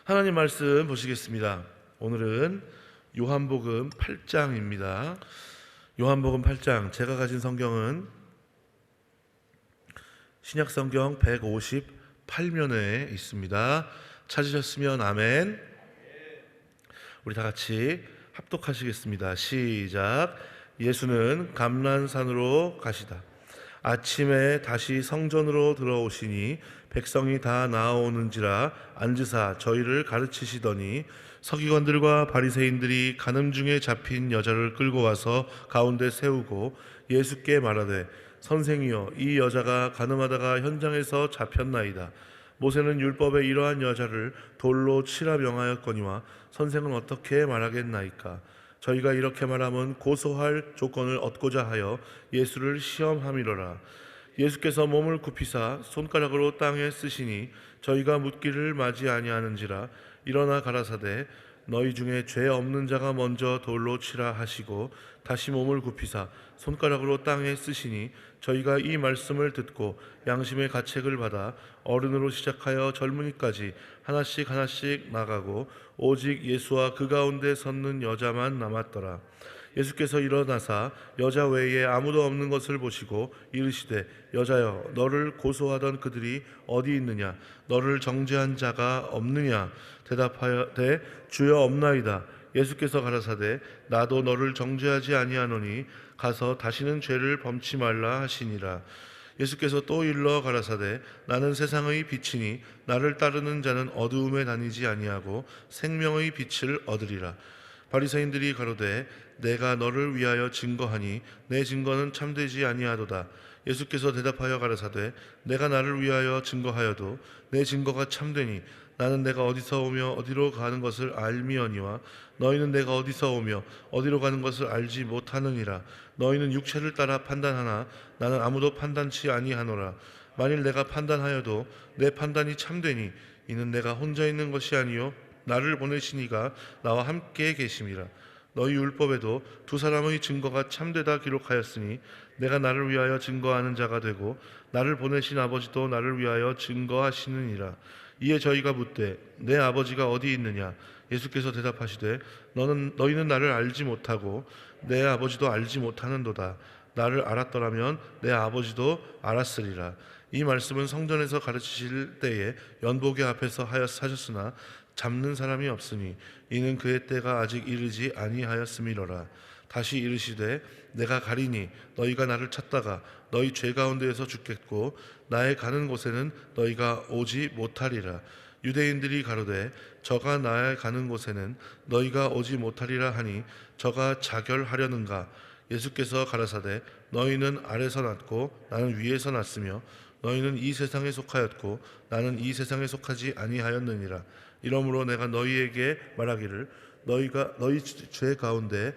하나님 말씀 보시겠습니다. 오늘은 요한복음 8장입니다. 요한복음 8장, 제가 가진 성경은 신약성경 158면에 있습니다. 찾으셨으면 아멘. 우리 다 같이 합독하시겠습니다. 시작. 예수는 감람산으로 가시다. 아침에 다시 성전으로 들어오시니 백성이 다 나아오는지라 앉으사 저희를 가르치시더니 서기관들과 바리새인들이 간음 중에 잡힌 여자를 끌고 와서 가운데 세우고 예수께 말하되 선생이여, 이 여자가 간음하다가 현장에서 잡혔나이다. 모세는 율법에 이러한 여자를 돌로 치라 명하였거니와 선생은 어떻게 말하겠나이까? 저희가 이렇게 말하면 고소할 조건을 얻고자 하여 예수를 시험함이로라. 예수께서 몸을 굽히사 손가락으로 땅에 쓰시니 저희가 묻기를 맞이 아니하는지라. 일어나 가라사대 너희 중에 죄 없는 자가 먼저 돌로 치라 하시고 다시 몸을 굽히사 손가락으로 땅에 쓰시니 저희가 이 말씀을 듣고 양심의 가책을 받아 어른으로 시작하여 젊은이까지 하나씩 하나씩 나가고 오직 예수와 그 가운데 섰는 여자만 남았더라. 예수께서 일어나사 여자 외에 아무도 없는 것을 보시고 이르시되 여자여, 너를 고소하던 그들이 어디 있느냐? 너를 정죄한 자가 없느냐? 대답하되 주여 없나이다. 예수께서 가라사대 나도 너를 정죄하지 아니하노니 가서 다시는 죄를 범치 말라 하시니라. 예수께서 또 일러 가라사대 나는 세상의 빛이니 나를 따르는 자는 어두움에 다니지 아니하고 생명의 빛을 얻으리라. 바리새인들이 가로되 내가 너를 위하여 증거하니 내 증거는 참되지 아니하도다. 예수께서 대답하여 가라사대 내가 나를 위하여 증거하여도 내 증거가 참되니 나는 내가 어디서 오며 어디로 가는 것을 알미언니와 너희는 내가 어디서 오며 어디로 가는 것을 알지 못하느니라. 너희는 육체를 따라 판단하나 나는 아무도 판단치 아니하노라. 만일 내가 판단하여도 내 판단이 참되니 이는 내가 혼자 있는 것이 아니요 나를 보내신 이가 나와 함께 계심이라. 너희 율법에도 두 사람의 증거가 참되다 기록하였으니 내가 나를 위하여 증거하는 자가 되고 나를 보내신 아버지도 나를 위하여 증거하시느니라. 이에 저희가 묻되 내 아버지가 어디 있느냐? 예수께서 대답하시되 너희는 나를 알지 못하고 내 아버지도 알지 못하는도다. 나를 알았더라면 내 아버지도 알았으리라. 이 말씀은 성전에서 가르치실 때에 연복의 앞에서 하셨으나 잡는 사람이 없으니 이는 그의 때가 아직 이르지 아니하였음이로라. 다시 이르시되 내가 가리니 너희가 나를 찾다가 너희 죄 가운데에서 죽겠고 나의 가는 곳에는 너희가 오지 못하리라. 유대인들이 가로되 저가 나의 가는 곳에는 너희가 오지 못하리라 하니 저가 자결하려는가? 예수께서 가라사대 너희는 아래서 났고 나는 위에서 났으며 너희는 이 세상에 속하였고 나는 이 세상에 속하지 아니하였느니라. 이러므로 내가 너희에게 말하기를 너희가 너희 죄 가운데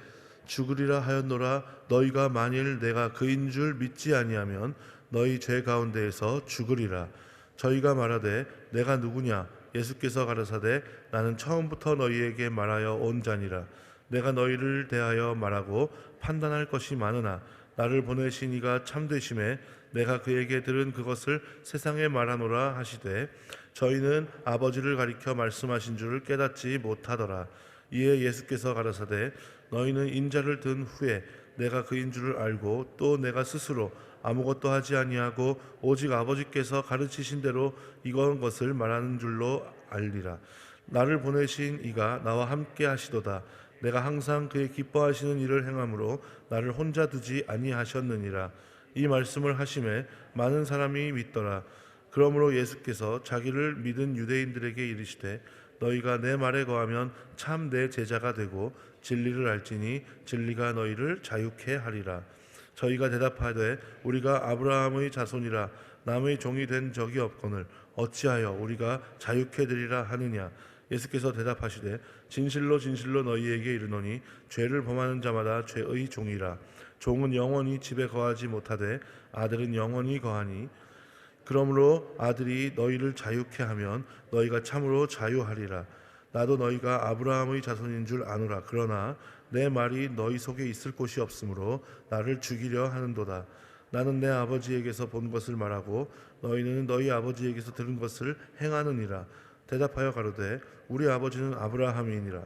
죽으리라 하였노라. 너희가 만일 내가 그인 줄 믿지 아니하면 너희 죄 가운데에서 죽으리라. 저희가 말하되 내가 누구냐? 예수께서 가라사대 나는 처음부터 너희에게 말하여 온 자니라. 내가 너희를 대하여 말하고 판단할 것이 많으나 나를 보내신 이가 참되심에 내가 그에게 들은 그것을 세상에 말하노라 하시되 저희는 아버지를 가리켜 말씀하신 줄을 깨닫지 못하더라. 이에 예수께서 가라사대 너희는 인자를 든 후에 내가 그인 줄을 알고 또 내가 스스로 아무것도 하지 아니하고 오직 아버지께서 가르치신 대로 이건 것을 말하는 줄로 알리라. 나를 보내신 이가 나와 함께 하시도다. 내가 항상 그의 기뻐하시는 일을 행함으로 나를 혼자 두지 아니하셨느니라. 이 말씀을 하심에 많은 사람이 믿더라. 그러므로 예수께서 자기를 믿은 유대인들에게 이르시되 너희가 내 말에 거하면 참 내 제자가 되고 진리를 알지니 진리가 너희를 자유케 하리라. 저희가 대답하되 우리가 아브라함의 자손이라 남의 종이 된 적이 없거늘 어찌하여 우리가 자유케 되리라 하느냐? 예수께서 대답하시되 진실로 진실로 너희에게 이르노니 죄를 범하는 자마다 죄의 종이라. 종은 영원히 집에 거하지 못하되 아들은 영원히 거하니 그러므로 아들이 너희를 자유케 하면 너희가 참으로 자유하리라. 나도 너희가 아브라함의 자손인 줄 아노라. 그러나 내 말이 너희 속에 있을 곳이 없으므로 나를 죽이려 하는도다. 나는 내 아버지에게서 본 것을 말하고 너희는 너희 아버지에게서 들은 것을 행하느니라. 대답하여 가로되 우리 아버지는 아브라함이니라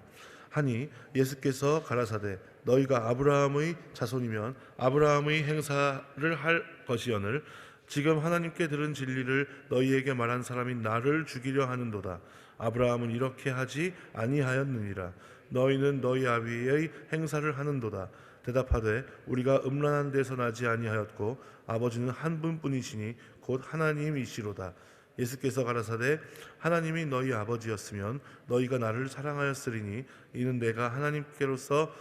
하니 예수께서 가라사대 너희가 아브라함의 자손이면 아브라함의 행사를 할 것이거늘 지금 하나님께 들은 진리를 너희에게 말한 사람이 나를 죽이려 하는도다. 아브라함은 이렇게 하지 아니하였느니라. 너희는 너희 아비의 행사를 하는도다. 대답하되 우리가 음란한 데서 나지 아니하였고 아버지는 한 분뿐이시니 곧 하나님이시로다. 예수께서 가라사대 하나님이 너희 아버지였으면 너희가 나를 사랑하였으리니 이는 내가 하나님께로서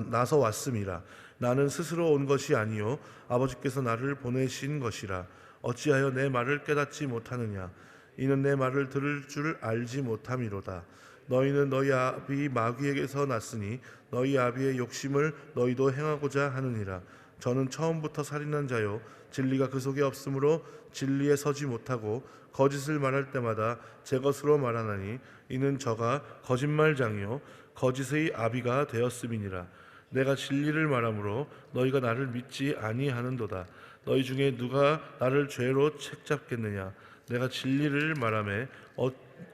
나서 왔음이라. 나는 스스로 온 것이 아니요 아버지께서 나를 보내신 것이라. 어찌하여 내 말을 깨닫지 못하느냐. 이는 내 말을 들을 줄 알지 못함이로다. 너희는 너희 아비 마귀에게서 났으니 너희 아비의 욕심을 너희도 행하고자 하느니라. 저는 처음부터 살인한 자요 진리가 그 속에 없으므로 진리에 서지 못하고 거짓을 말할 때마다 제 것으로 말하나니 이는 저가 거짓말장이요 거짓의 아비가 되었음이니라. 내가 진리를 말하므로 너희가 나를 믿지 아니하는도다. 너희 중에 누가 나를 죄로 책잡겠느냐. 내가 진리를 말하매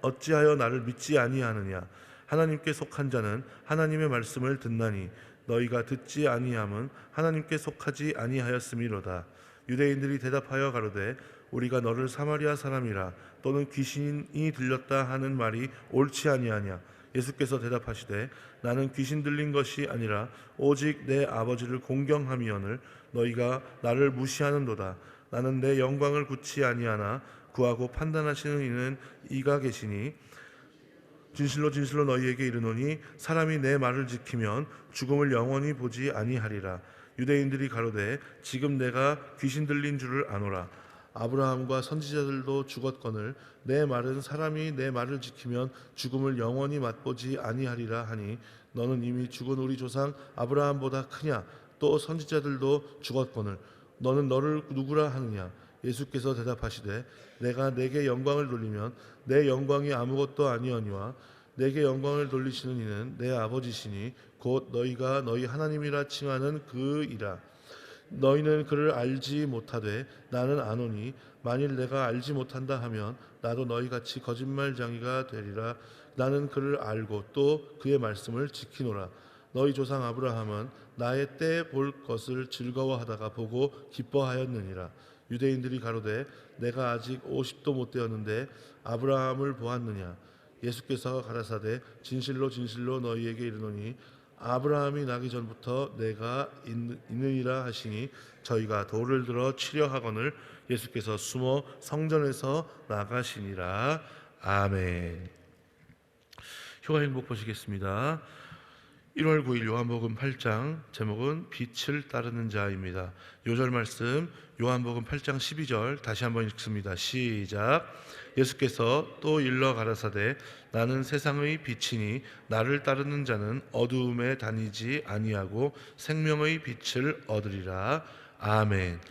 어찌하여 나를 믿지 아니하느냐. 하나님께 속한 자는 하나님의 말씀을 듣나니 너희가 듣지 아니함은 하나님께 속하지 아니하였음이로다. 유대인들이 대답하여 가로되 우리가 너를 사마리아 사람이라 또는 귀신이 들렸다 하는 말이 옳지 아니하냐. 예수께서 대답하시되 나는 귀신 들린 것이 아니라 오직 내 아버지를 공경함이오늘 너희가 나를 무시하는도다. 나는 내 영광을 굳지 아니하나 구하고 판단하시는 이는 이가 계시니 진실로 진실로 너희에게 이르노니 사람이 내 말을 지키면 죽음을 영원히 보지 아니하리라. 유대인들이 가로되 지금 내가 귀신 들린 줄을 아노라. 아브라함과 선지자들도 죽었거늘 내 말은 사람이 내 말을 지키면 죽음을 영원히 맛보지 아니하리라 하니 너는 이미 죽은 우리 조상 아브라함보다 크냐. 또 선지자들도 죽었거늘 너는 너를 누구라 하느냐. 예수께서 대답하시되 내가 내게 영광을 돌리면 내 영광이 아무것도 아니오니와 내게 영광을 돌리시는 이는 내 아버지시니 곧 너희가 너희 하나님이라 칭하는 그이라. 너희는 그를 알지 못하되 나는 아노니 만일 내가 알지 못한다 하면 나도 너희같이 거짓말장이가 되리라. 나는 그를 알고 또 그의 말씀을 지키노라. 너희 조상 아브라함은 나의 때 볼 것을 즐거워하다가 보고 기뻐하였느니라. 유대인들이 가로되 내가 아직 50도 못 되었는데 아브라함을 보았느냐. 예수께서 가라사대 진실로 진실로 너희에게 이르노니 아브라함이 나기 전부터 내가 있느니라 하시니 저희가 돌을 들어 치려 하거늘 예수께서 숨어 성전에서 나가시니라. 아멘. 효과 행복 보시겠습니다. 1월 9일 요한복음 8장 제목은 빛을 따르는 자입니다. 요절 말씀 요한복음 8장 12절 다시 한번 읽습니다. 시작. 예수께서 또 일러 가라사대 나는 세상의 빛이니 나를 따르는 자는 어두움에 다니지 아니하고 생명의 빛을 얻으리라. 아멘.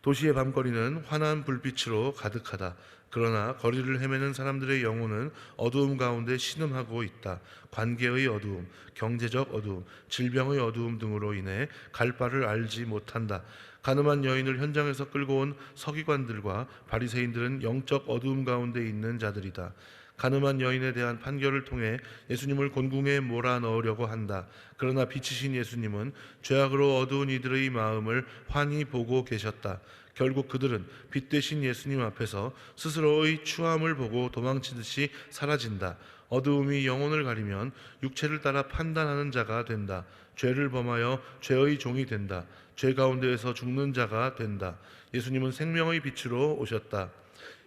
도시의 밤거리는 환한 불빛으로 가득하다. 그러나 거리를 헤매는 사람들의 영혼은 어두움 가운데 신음하고 있다. 관계의 어두움, 경제적 어두움, 질병의 어두움 등으로 인해 갈 바를 알지 못한다. 가늠한 여인을 현장에서 끌고 온 서기관들과 바리새인들은 영적 어두움 가운데 있는 자들이다. 가늠한 여인에 대한 판결을 통해 예수님을 곤궁에 몰아넣으려고 한다. 그러나 빛이신 예수님은 죄악으로 어두운 이들의 마음을 환히 보고 계셨다. 결국 그들은 빛 되신 예수님 앞에서 스스로의 추함을 보고 도망치듯이 사라진다. 어두움이 영혼을 가리면 육체를 따라 판단하는 자가 된다. 죄를 범하여 죄의 종이 된다. 죄 가운데에서 죽는 자가 된다. 예수님은 생명의 빛으로 오셨다.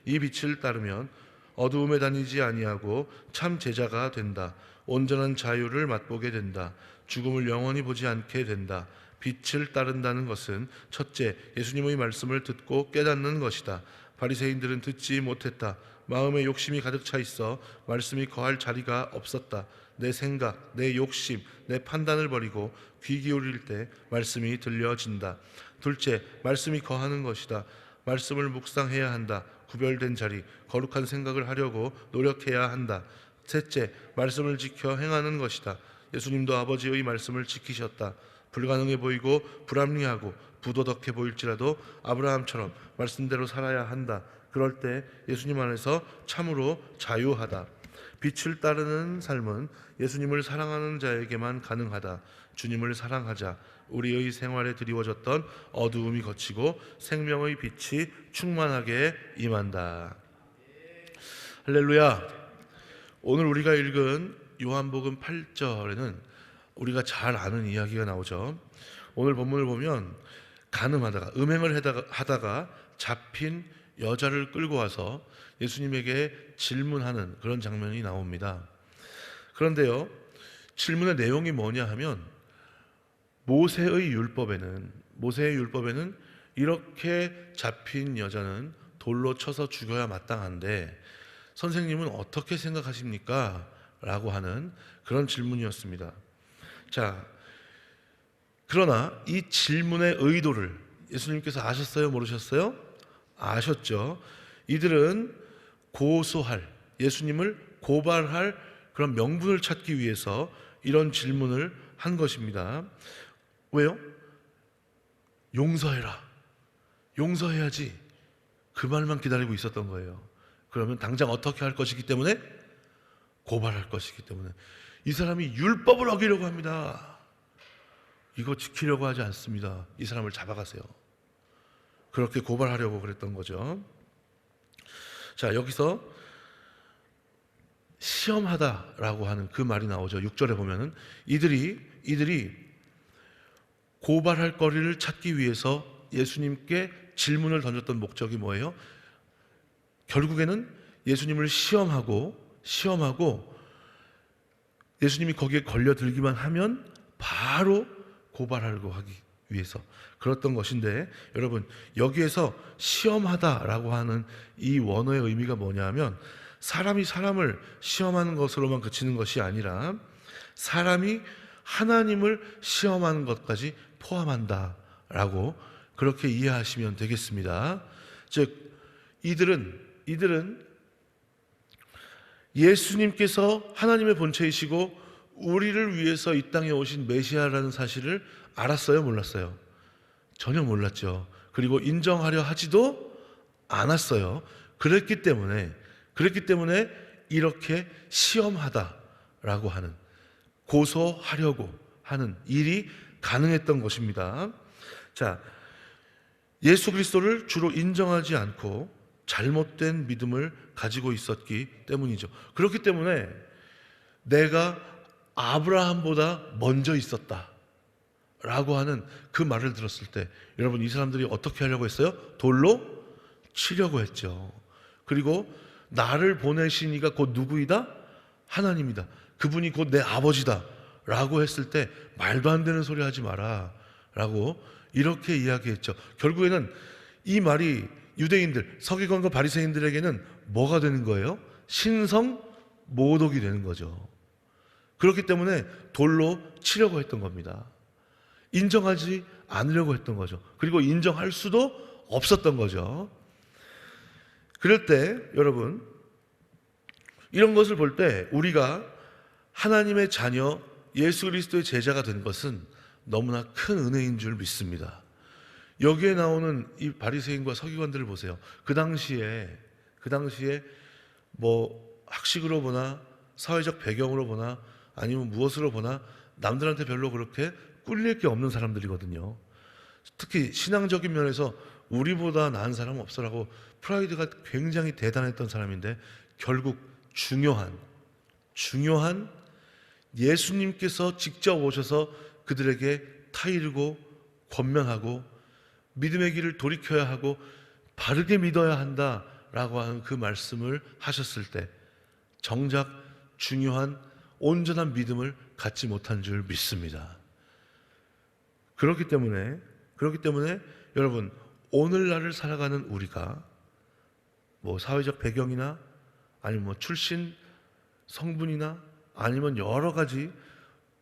이 빛을 따르면 어두움에 다니지 아니하고 참 제자가 된다. 온전한 자유를 맛보게 된다. 죽음을 영원히 보지 않게 된다. 빛을 따른다는 것은 첫째, 예수님의 말씀을 듣고 깨닫는 것이다. 바리새인들은 듣지 못했다. 마음에 욕심이 가득 차 있어 말씀이 거할 자리가 없었다. 내 생각, 내 욕심, 내 판단을 버리고 귀 기울일 때 말씀이 들려진다. 둘째, 말씀이 거하는 것이다. 말씀을 묵상해야 한다. 구별된 자리, 거룩한 생각을 하려고 노력해야 한다. 셋째, 말씀을 지켜 행하는 것이다. 예수님도 아버지의 말씀을 지키셨다. 불가능해 보이고 불합리하고 부도덕해 보일지라도 아브라함처럼 말씀대로 살아야 한다. 그럴 때 예수님 안에서 참으로 자유하다. 빛을 따르는 삶은 예수님을 사랑하는 자에게만 가능하다. 주님을 사랑하자. 우리의 생활에 드리워졌던 어두움이 걷히고 생명의 빛이 충만하게 임한다. 할렐루야. 오늘 우리가 읽은 요한복음 8절에는 우리가 잘 아는 이야기가 나오죠. 오늘 본문을 보면 간음하다가 음행을 하다가 잡힌 여자를 끌고 와서 예수님에게 질문하는 그런 장면이 나옵니다. 그런데요, 질문의 내용이 뭐냐 하면 모세의 율법에는 이렇게 잡힌 여자는 돌로 쳐서 죽여야 마땅한데 선생님은 어떻게 생각하십니까? 라고 하는 그런 질문이었습니다. 자, 그러나 이 질문의 의도를 예수님께서 아셨어요? 모르셨어요? 아셨죠? 이들은 예수님을 고발할 그런 명분을 찾기 위해서 이런 질문을 한 것입니다. 왜요? 용서해라. 용서해야지. 그 말만 기다리고 있었던 거예요. 그러면 당장 어떻게 할 것이기 때문에? 고발할 것이기 때문에. 이 사람이 율법을 어기려고 합니다. 이거 지키려고 하지 않습니다. 이 사람을 잡아가세요. 그렇게 고발하려고 그랬던 거죠. 자, 여기서 시험하다라고 하는 그 말이 나오죠. 6절에 보면은 이들이 고발할 거리를 찾기 위해서 예수님께 질문을 던졌던 목적이 뭐예요? 결국에는 예수님을 시험하고 예수님이 거기에 걸려들기만 하면 바로 고발하려고 하기 위해서 그랬던 것인데, 여러분, 여기에서 시험하다라고 하는 이 원어의 의미가 뭐냐면 사람이 사람을 시험하는 것으로만 그치는 것이 아니라 사람이 하나님을 시험하는 것까지 포함한다라고 그렇게 이해하시면 되겠습니다. 즉 이들은 예수님께서 하나님의 본체이시고 우리를 위해서 이 땅에 오신 메시아라는 사실을 알았어요? 몰랐어요? 전혀 몰랐죠. 그리고 인정하려 하지도 않았어요. 그랬기 때문에 이렇게 시험하다라고 하는, 고소하려고 하는 일이 가능했던 것입니다. 자, 예수 그리스도를 주로 인정하지 않고 잘못된 믿음을 가지고 있었기 때문이죠. 그렇기 때문에 내가 아브라함보다 먼저 있었다 라고 하는 그 말을 들었을 때, 여러분, 이 사람들이 어떻게 하려고 했어요? 돌로 치려고 했죠. 그리고 나를 보내신 이가 곧 누구이다? 하나님이다. 그분이 곧 내 아버지다 라고 했을 때 말도 안 되는 소리 하지 마라 라고 이렇게 이야기했죠. 결국에는 이 말이 유대인들, 서기관과 바리새인들에게는 뭐가 되는 거예요? 신성 모독이 되는 거죠. 그렇기 때문에 돌로 치려고 했던 겁니다. 인정하지 않으려고 했던 거죠. 그리고 인정할 수도 없었던 거죠. 그럴 때 여러분, 이런 것을 볼 때 우리가 하나님의 자녀, 예수 그리스도의 제자가 된 것은 너무나 큰 은혜인 줄 믿습니다. 여기에 나오는 이 바리새인과 서기관들을 보세요. 그 당시에 뭐 학식으로 보나 사회적 배경으로 보나 아니면 무엇으로 보나 남들한테 별로 그렇게 꿀릴 게 없는 사람들이거든요. 특히 신앙적인 면에서 우리보다 나은 사람은 없어라고 프라이드가 굉장히 대단했던 사람인데, 결국 중요한 예수님께서 직접 오셔서 그들에게 타이르고 권면하고 믿음의 길을 돌이켜야 하고 바르게 믿어야 한다라고 하는 그 말씀을 하셨을 때 정작 중요한 온전한 믿음을 갖지 못한 줄 믿습니다. 그렇기 때문에 여러분, 오늘날을 살아가는 우리가 뭐 사회적 배경이나 아니면 뭐 출신 성분이나 아니면 여러 가지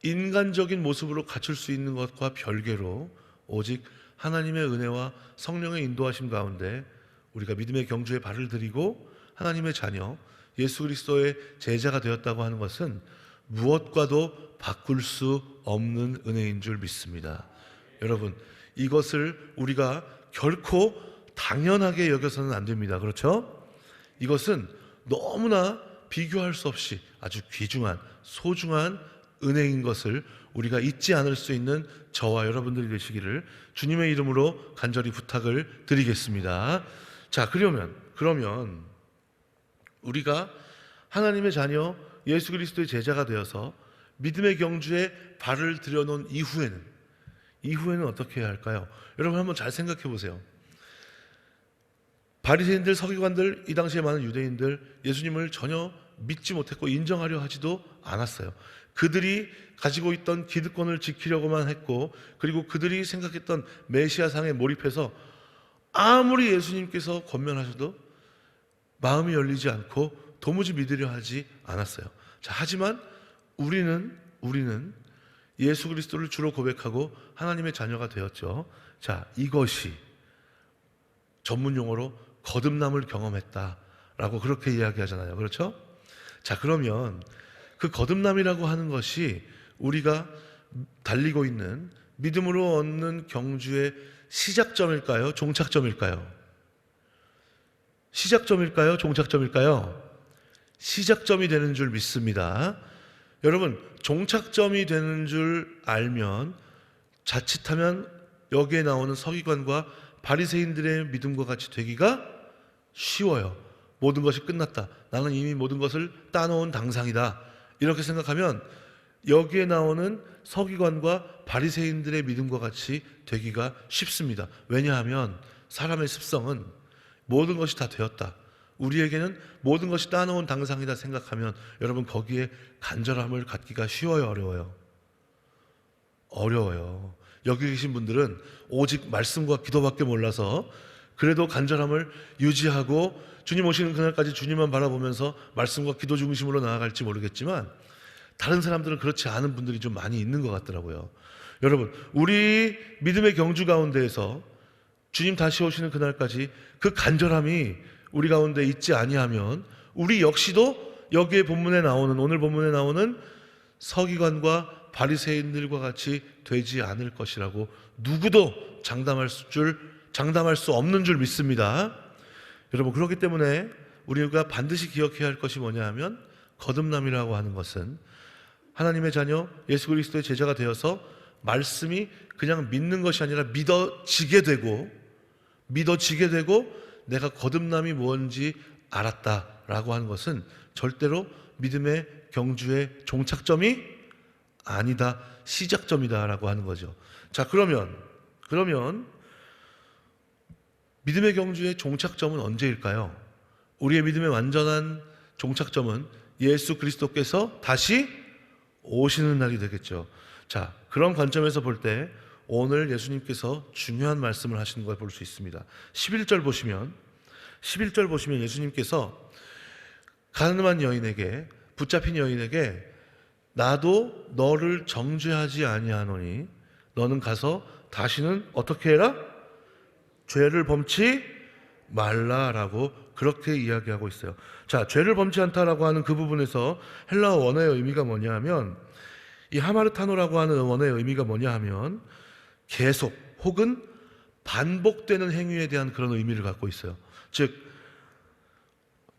인간적인 모습으로 갖출 수 있는 것과 별개로 오직 하나님의 은혜와 성령의 인도하심 가운데 우리가 믿음의 경주에 발을 들이고 하나님의 자녀, 예수 그리스도의 제자가 되었다고 하는 것은 무엇과도 바꿀 수 없는 은혜인 줄 믿습니다. 여러분, 이것을 우리가 결코 당연하게 여겨서는 안 됩니다. 그렇죠? 이것은 너무나 비교할 수 없이 아주 귀중한 소중한 은혜인 것을 우리가 잊지 않을 수 있는 저와 여러분들이 되시기를 주님의 이름으로 간절히 부탁을 드리겠습니다. 자, 그러면 우리가 하나님의 자녀 예수 그리스도의 제자가 되어서 믿음의 경주에 발을 들여놓은 이후에는 어떻게 해야 할까요? 여러분 한번 잘 생각해 보세요. 바리새인들, 서기관들, 이 당시에 많은 유대인들 예수님을 전혀 믿지 못했고 인정하려 하지도 않았어요. 그들이 가지고 있던 기득권을 지키려고만 했고, 그리고 그들이 생각했던 메시아상에 몰입해서 아무리 예수님께서 권면하셔도 마음이 열리지 않고 도무지 믿으려 하지 않았어요. 자, 하지만 우리는 예수 그리스도를 주로 고백하고 하나님의 자녀가 되었죠. 자, 이것이 전문 용어로 거듭남을 경험했다라고 그렇게 이야기하잖아요. 그렇죠? 자, 그러면 그 거듭남이라고 하는 것이 우리가 달리고 있는 믿음으로 얻는 경주의 시작점일까요? 종착점일까요? 시작점일까요? 종착점일까요? 시작점이 되는 줄 믿습니다. 여러분, 종착점이 되는 줄 알면 자칫하면 여기에 나오는 서기관과 바리새인들의 믿음과 같이 되기가 쉬워요. 모든 것이 끝났다. 나는 이미 모든 것을 따놓은 당상이다. 이렇게 생각하면 여기에 나오는 서기관과 바리새인들의 믿음과 같이 되기가 쉽습니다. 왜냐하면 사람의 습성은 모든 것이 다 되었다, 우리에게는 모든 것이 따놓은 당상이다 생각하면 여러분 거기에 간절함을 갖기가 쉬워요, 어려워요? 어려워요. 여기 계신 분들은 오직 말씀과 기도밖에 몰라서 그래도 간절함을 유지하고 주님 오시는 그날까지 주님만 바라보면서 말씀과 기도 중심으로 나아갈지 모르겠지만 다른 사람들은 그렇지 않은 분들이 좀 많이 있는 것 같더라고요. 여러분, 우리 믿음의 경주 가운데에서 주님 다시 오시는 그날까지 그 간절함이 우리 가운데 있지 아니하면 우리 역시도 여기에 본문에 나오는, 오늘 본문에 나오는 서기관과 바리새인들과 같이 되지 않을 것이라고 누구도 장담할 수 없는 줄 믿습니다. 여러분, 그렇기 때문에 우리가 반드시 기억해야 할 것이 뭐냐 하면 거듭남이라고 하는 것은 하나님의 자녀 예수 그리스도의 제자가 되어서 말씀이 그냥 믿는 것이 아니라 믿어지게 되고 내가 거듭남이 뭔지 알았다라고 하는 것은 절대로 믿음의 경주의 종착점이 아니다, 시작점이다라고 하는 거죠. 자, 그러면 믿음의 경주의 종착점은 언제일까요? 우리의 믿음의 완전한 종착점은 예수 그리스도께서 다시 오시는 날이 되겠죠. 자, 그런 관점에서 볼 때 오늘 예수님께서 중요한 말씀을 하시는 걸 볼 수 있습니다. 11절 보시면 예수님께서 가늠한 여인에게, 붙잡힌 여인에게 나도 너를 정죄하지 아니하노니 너는 가서 다시는 어떻게 해라? 죄를 범치 말라라고 그렇게 이야기하고 있어요. 자, 죄를 범치 않다라고 하는 그 부분에서 헬라어 원어의 의미가 뭐냐 하면, 이 하마르타노라고 하는 원어의 의미가 뭐냐 하면 계속 혹은 반복되는 행위에 대한 그런 의미를 갖고 있어요. 즉,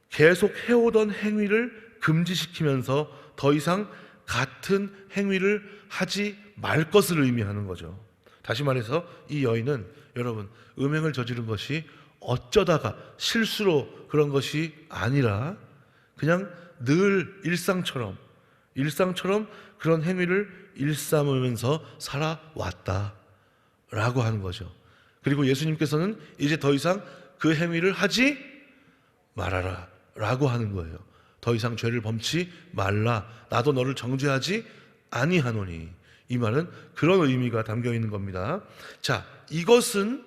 계속 해오던 행위를 금지시키면서 더 이상 같은 행위를 하지 말 것을 의미하는 거죠. 다시 말해서 이 여인은 여러분, 음행을 저지른 것이 어쩌다가 실수로 그런 것이 아니라 그냥 늘 일상처럼 그런 행위를 일삼으면서 살아왔다라고 하는 거죠. 그리고 예수님께서는 이제 더 이상 그 행위를 하지 말아라 라고 하는 거예요. 더 이상 죄를 범치 말라, 나도 너를 정죄하지 아니하노니. 이 말은 그런 의미가 담겨 있는 겁니다. 자, 이것은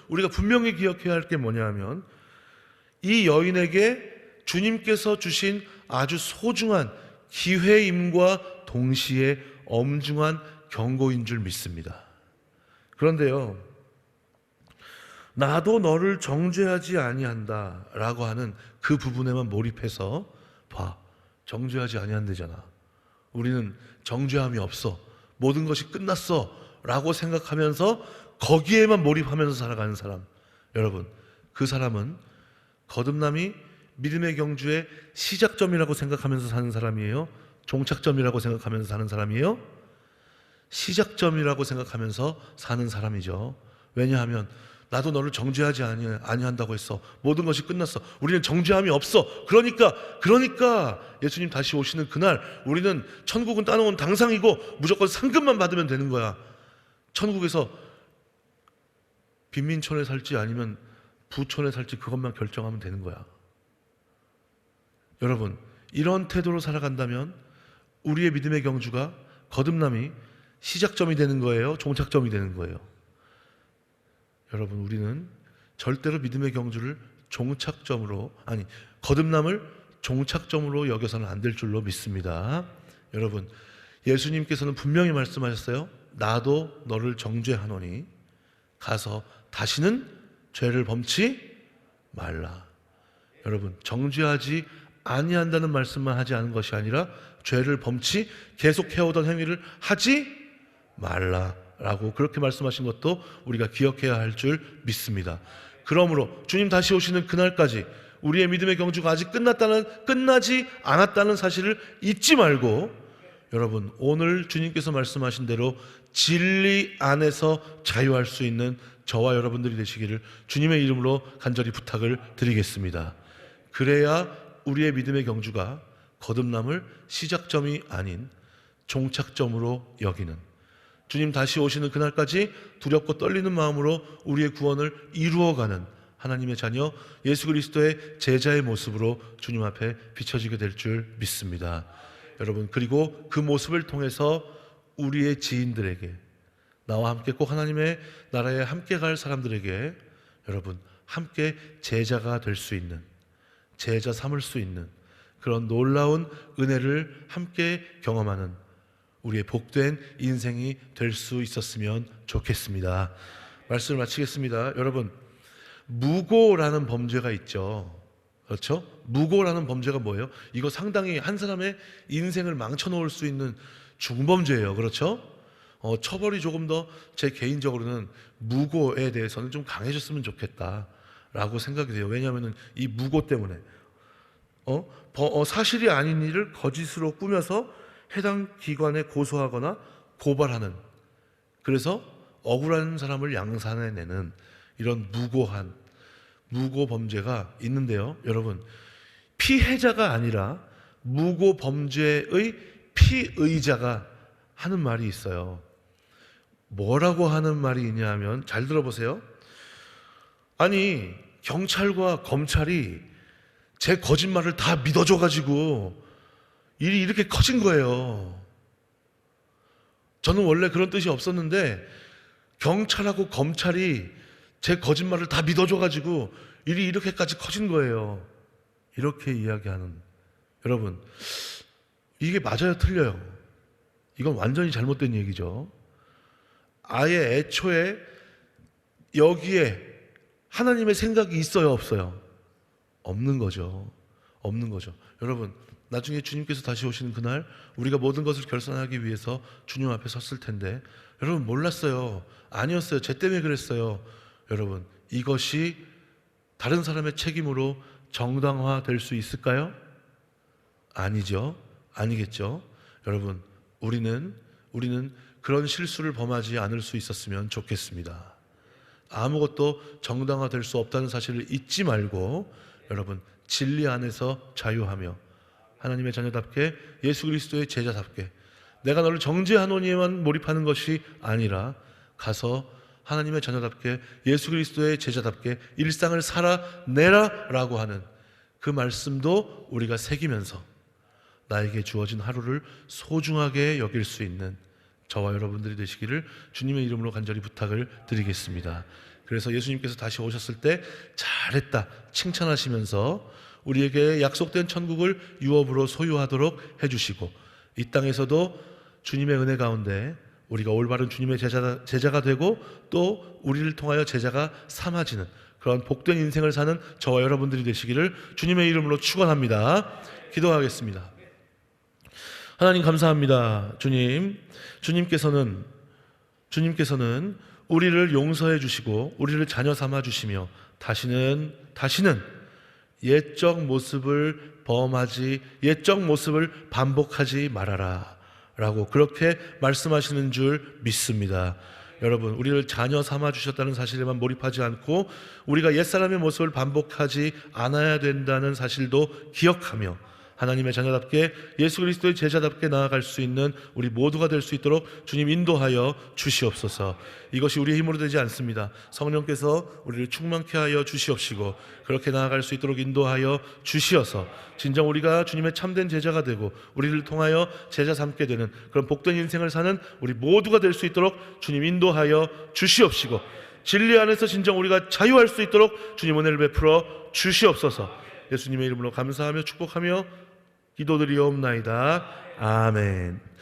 우리가 분명히 기억해야 할 게 뭐냐 하면 이 여인에게 주님께서 주신 아주 소중한 기회임과 동시에 엄중한 경고인 줄 믿습니다. 그런데요, 나도 너를 정죄하지 아니한다 라고 하는 그 부분에만 몰입해서 봐, 정죄하지 아니한대잖아. 우리는 정죄함이 없어, 모든 것이 끝났어 라고 생각하면서 거기에만 몰입하면서 살아가는 사람, 여러분, 그 사람은 거듭남이 믿음의 경주의 시작점이라고 생각하면서 사는 사람이에요? 종착점이라고 생각하면서 사는 사람이에요? 시작점이라고 생각하면서 사는 사람이죠. 왜냐하면 나도 너를 정죄하지 아니한다고 했어. 모든 것이 끝났어. 우리는 정죄함이 없어. 그러니까 예수님 다시 오시는 그날 우리는 천국은 따놓은 당상이고 무조건 상급만 받으면 되는 거야. 천국에서 빈민촌에 살지 아니면 부촌에 살지 그것만 결정하면 되는 거야. 여러분, 이런 태도로 살아간다면 우리의 믿음의 경주가 거듭남이 시작점이 되는 거예요? 종착점이 되는 거예요? 여러분, 우리는 절대로 믿음의 경주를 거듭남을 종착점으로 여겨서는 안 될 줄로 믿습니다. 여러분, 예수님께서는 분명히 말씀하셨어요. 나도 너를 정죄하노니 가서 다시는 죄를 범치 말라. 여러분, 정죄하지 아니한다는 말씀만 하지 않은 것이 아니라 죄를 범치 계속 해오던 행위를 하지 말라라고 그렇게 말씀하신 것도 우리가 기억해야 할 줄 믿습니다. 그러므로 주님 다시 오시는 그날까지 우리의 믿음의 경주가 아직 끝나지 않았다는 사실을 잊지 말고, 여러분, 오늘 주님께서 말씀하신 대로 진리 안에서 자유할 수 있는 저와 여러분들이 되시기를 주님의 이름으로 간절히 부탁을 드리겠습니다. 그래야 우리의 믿음의 경주가 거듭남을 시작점이 아닌 종착점으로 여기는, 주님 다시 오시는 그날까지 두렵고 떨리는 마음으로 우리의 구원을 이루어가는 하나님의 자녀 예수 그리스도의 제자의 모습으로 주님 앞에 비춰지게 될 줄 믿습니다. 여러분, 그리고 그 모습을 통해서 우리의 지인들에게, 나와 함께 꼭 하나님의 나라에 함께 갈 사람들에게 여러분 함께 제자가 될 수 있는, 제자 삼을 수 있는 그런 놀라운 은혜를 함께 경험하는 우리의 복된 인생이 될 수 있었으면 좋겠습니다. 말씀을 마치겠습니다. 여러분, 무고라는 범죄가 있죠. 그렇죠? 무고라는 범죄가 뭐예요? 이거 상당히 한 사람의 인생을 망쳐놓을 수 있는 중범죄예요. 그렇죠? 처벌이 조금 더 제 개인적으로는 무고에 대해서는 좀 강해졌으면 좋겠다라고 생각이 돼요. 왜냐하면 이 무고 때문에 사실이 아닌 일을 거짓으로 꾸며서 해당 기관에 고소하거나 고발하는, 그래서 억울한 사람을 양산해내는 이런 무고 범죄가 있는데요. 여러분, 피해자가 아니라 무고 범죄의 피의자가 하는 말이 있어요. 뭐라고 하는 말이 있냐 하면, 잘 들어보세요. 아니, 경찰과 검찰이 제 거짓말을 다 믿어줘가지고 일이 이렇게 커진 거예요. 저는 원래 그런 뜻이 없었는데 경찰하고 검찰이 제 거짓말을 다 믿어줘가지고 일이 이렇게까지 커진 거예요. 이렇게 이야기하는, 여러분, 이게 맞아요, 틀려요? 이건 완전히 잘못된 얘기죠. 아예 애초에 여기에 하나님의 생각이 있어요, 없어요? 없는 거죠. 여러분, 나중에 주님께서 다시 오시는 그날 우리가 모든 것을 결산하기 위해서 주님 앞에 섰을 텐데, 여러분, 몰랐어요, 아니었어요, 쟤 때문에 그랬어요. 여러분, 이것이 다른 사람의 책임으로 정당화될 수 있을까요? 아니겠죠. 여러분, 우리는 그런 실수를 범하지 않을 수 있었으면 좋겠습니다. 아무것도 정당화될 수 없다는 사실을 잊지 말고, 여러분, 진리 안에서 자유하며 하나님의 자녀답게 예수 그리스도의 제자답게, 내가 너를 정죄하노니에만 몰입하는 것이 아니라 가서 하나님의 자녀답게 예수 그리스도의 제자답게 일상을 살아내라 라고 하는 그 말씀도 우리가 새기면서 나에게 주어진 하루를 소중하게 여길 수 있는 저와 여러분들이 되시기를 주님의 이름으로 간절히 부탁을 드리겠습니다. 그래서 예수님께서 다시 오셨을 때 잘했다 칭찬하시면서 우리에게 약속된 천국을 유업으로 소유하도록 해주시고, 이 땅에서도 주님의 은혜 가운데 우리가 올바른 주님의 제자가 되고 또 우리를 통하여 제자가 삼아지는 그런 복된 인생을 사는 저와 여러분들이 되시기를 주님의 이름으로 축원합니다. 기도하겠습니다. 하나님 감사합니다. 주님께서는 우리를 용서해 주시고 우리를 자녀 삼아 주시며 다시는 옛적 모습을 반복하지 말아라 라고 그렇게 말씀하시는 줄 믿습니다. 여러분, 우리를 자녀 삼아 주셨다는 사실에만 몰입하지 않고 우리가 옛사람의 모습을 반복하지 않아야 된다는 사실도 기억하며 하나님의 자녀답게 예수 그리스도의 제자답게 나아갈 수 있는 우리 모두가 될 수 있도록 주님 인도하여 주시옵소서. 이것이 우리의 힘으로 되지 않습니다. 성령께서 우리를 충만케 하여 주시옵시고 그렇게 나아갈 수 있도록 인도하여 주시어서 진정 우리가 주님의 참된 제자가 되고 우리를 통하여 제자 삼게 되는 그런 복된 인생을 사는 우리 모두가 될 수 있도록 주님 인도하여 주시옵시고 진리 안에서 진정 우리가 자유할 수 있도록 주님 은혜를 베풀어 주시옵소서. 예수님의 이름으로 감사하며 축복하며 기도드리옵나이다. 아멘.